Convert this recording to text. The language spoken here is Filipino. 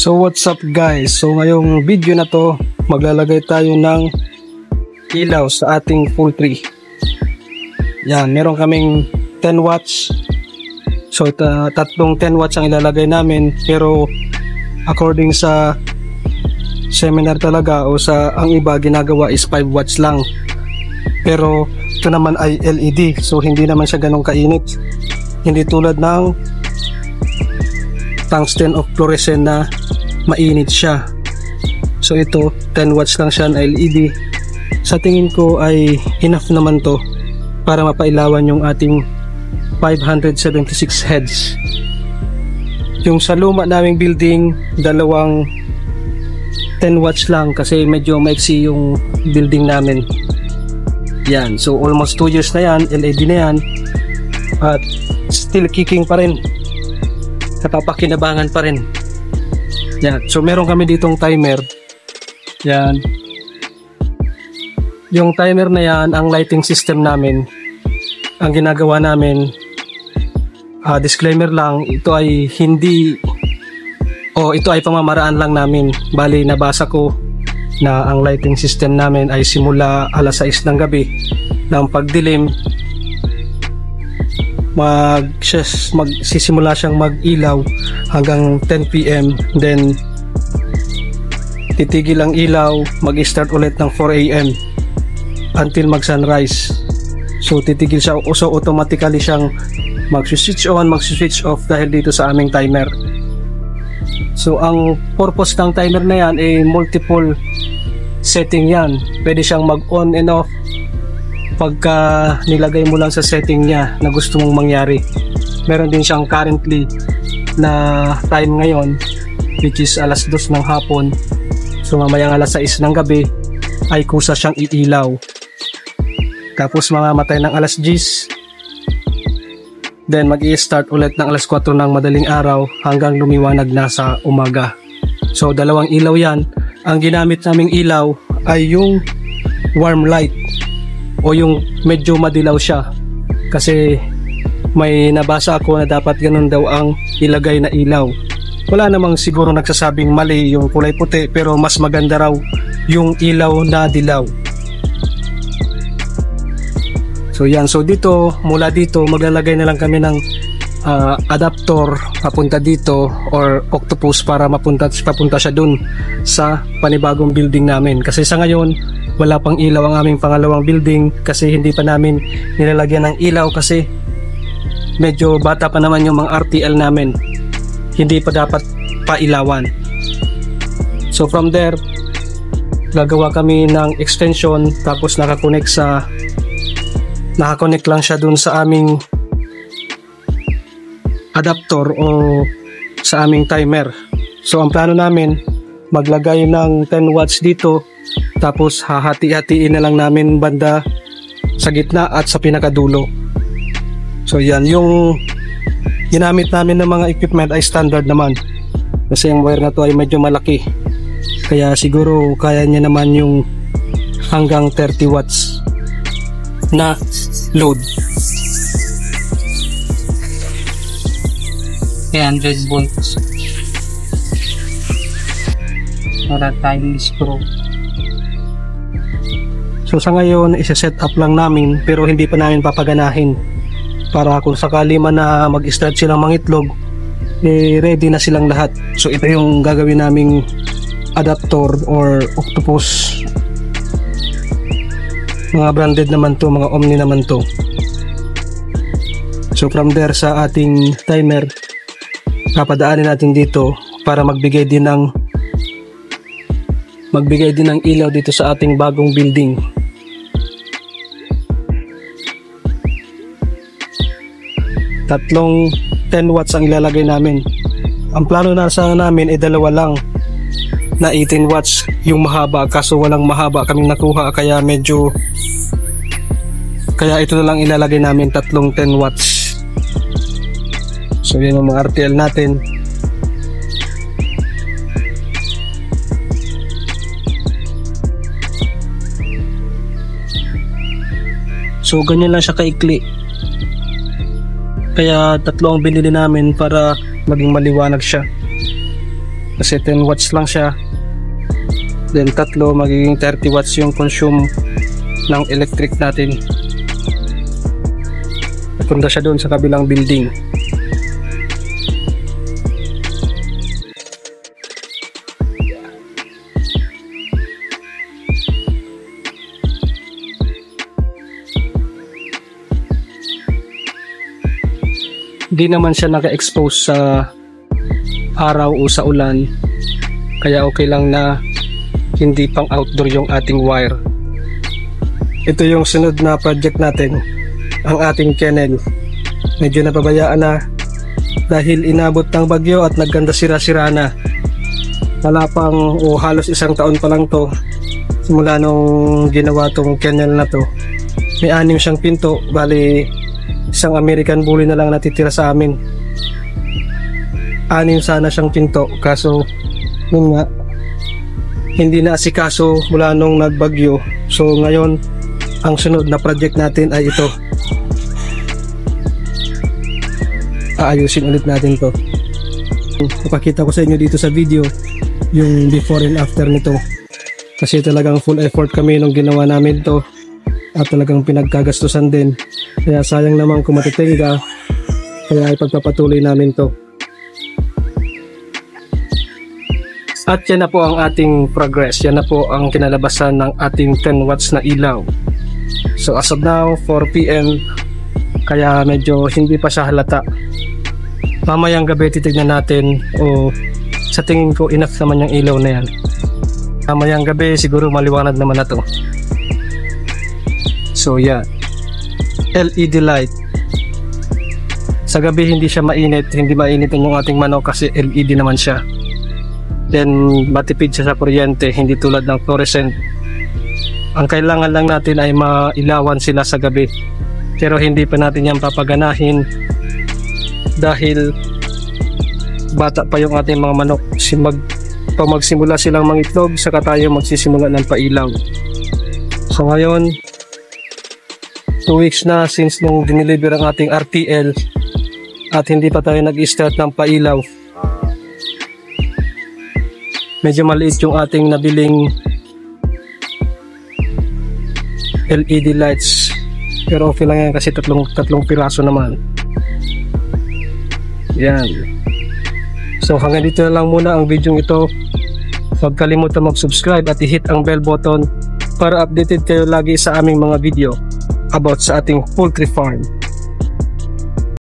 So what's up guys, so ngayong video na to maglalagay tayo ng ilaw sa ating poultry. Yan, meron kaming 10 watts. So tatlong 10 watts ang ilalagay namin, pero according sa seminar talaga o sa ang iba ginagawa is 5 watts lang. Pero ito naman ay LED, so hindi naman siya ganun kainit. Hindi tulad ng tungsten of fluorescent na mainit siya. So ito 10 watts lang siya na LED. Sa tingin ko ay enough naman to para mapailawan yung ating 576 heads. Yung sa luma naming building, dalawang 10 watts lang kasi medyo maiksi yung building namin. Yan, so almost 2 years na yan, LED na yan, at still kicking pa rin, napapakinabangan pa rin. Yan, so meron kami ditong timer. Yan, yung timer na yan, ang lighting system namin, ang ginagawa namin, disclaimer lang, ito ay hindi, ito ay pamamaraan lang namin. Bali, nabasa ko na ang lighting system namin ay simula alas 6 ng gabi ng pagdilim, magsisimula siyang mag-ilaw hanggang 10 PM, then titigil ang ilaw, mag-start ulit ng 4 AM until mag-sunrise. So titigil siya, so automatically siyang mag-switch on, mag-switch off dahil dito sa aming timer. So ang purpose ng timer na yan ay multiple setting yan. Pwede siyang mag-on and off pagka nilagay mo lang sa setting niya na gusto mong mangyari. Meron din siyang currently na time ngayon, which is alas 2 ng hapon. So mamayang alas 6 ng gabi ay kusa siyang iilaw. Tapos mamamatay ng alas 10, then mag-i-start ulit ng alas 4 ng madaling araw hanggang lumiwanag na sa umaga. So dalawang ilaw yan. Ang ginamit naming ilaw ay yung warm light o yung medyo madilaw siya, kasi may nabasa ako na dapat ganun daw ang ilagay na ilaw. Wala namang siguro nagsasabing mali yung kulay puti, pero mas maganda raw yung ilaw na dilaw. So yan, so dito, mula dito maglalagay na lang kami ng adapter papunta dito or octopus para papunta siya dun sa panibagong building namin. Kasi sa ngayon wala pang ilaw ang aming pangalawang building kasi hindi pa namin nilalagyan ng ilaw kasi medyo bata pa naman yung mga RTL namin, hindi pa dapat pailawan. So from there gagawa kami ng extension, tapos nakakonect lang siya dun sa aming adapter o sa aming timer. So ang plano namin, maglagay ng 10 watts dito, tapos hahati-hatiin na lang namin banda sa gitna at sa pinakadulo. So yan, yung ginamit namin ng mga equipment ay standard naman kasi yung wire na to ay medyo malaki, kaya siguro kaya niya naman yung hanggang 30 watts na load. 300 volts para tayong screw. So sa ngayon isa-set up lang namin, pero hindi pa namin papaganahin para kung sakali man na mag-start silang mangitlog, ready na silang lahat. So ito yung gagawin naming adapter or octopus. Mga branded naman to, mga Omni naman to. So from there sa ating timer, papadaanin natin dito para magbigay din ng ilaw dito sa ating bagong building. Tatlong 10 watts ang ilalagay namin. Ang plano na sana namin ay dalawa lang na 18 watts yung mahaba, kaso walang mahaba kaming nakuha, kaya ito na lang ilalagay namin, tatlong 10 watts. So yan ang mga RTL natin. So ganyan lang siya kaikli. Kaya tatlo ang binili namin para maging maliwanag siya. kasi 10 watts lang siya. Then tatlo, magiging 30 watts yung consume ng electric natin. Punta siya doon sa kabilang building. Di naman siya naka-expose sa araw o sa ulan, kaya okay lang na hindi pang outdoor yung ating wire. Ito yung sunod na project natin, ang ating kennel. Medyo napabayaan na dahil inabot ng bagyo at nagganda sira-sira na. Wala pang halos isang taon pa lang to simula nung ginawa tong kennel na to. May 6 siyang pinto, bali isang American Bully na lang natitira sa amin. 6 sana siyang pinto, kaso yun nga, hindi na asikaso mula nung nagbagyo. So ngayon, ang sunod na project natin ay ito. Aayusin ulit natin to. Ipakita ko sa inyo dito sa video yung before and after nito, kasi talagang full effort kami nung ginawa namin to at talagang pinagkagastusan din, kaya sayang naman kung matitingga, kaya ipagpapatuloy namin to. At yan na po ang ating progress, yan na po ang kinalabasan ng ating 10 watts na ilaw. So as of now 4 PM, kaya medyo hindi pa siya halata. Mamayang gabi titignan natin, o sa tingin ko enough naman yung ilaw na yan. Mamayang gabi siguro maliwanag naman na to. So yeah, LED light. Sa gabi hindi siya mainit, hindi mainitin yung ating manok kasi LED naman siya. Then matipid siya sa kuryente, hindi tulad ng fluorescent. Ang kailangan lang natin ay mailawan sila sa gabi, pero hindi pa natin yan papaganahin dahil bata pa yung ating mga manok. Pag magsimula silang mangitlog, saka tayo magsisimula ng pailaw. So ngayon 2 weeks na since nung dineliver ang ating RTL at hindi pa tayo nag-start ng pailaw. Medyo maliit yung ating nabiling LED lights, pero okay lang yan kasi tatlong piraso naman. Yan. So hanggang dito na lang muna ang video ito. Huwag kalimutan mag-subscribe at i-hit ang bell button para updated kayo lagi sa aming mga video about sa ating poultry farm.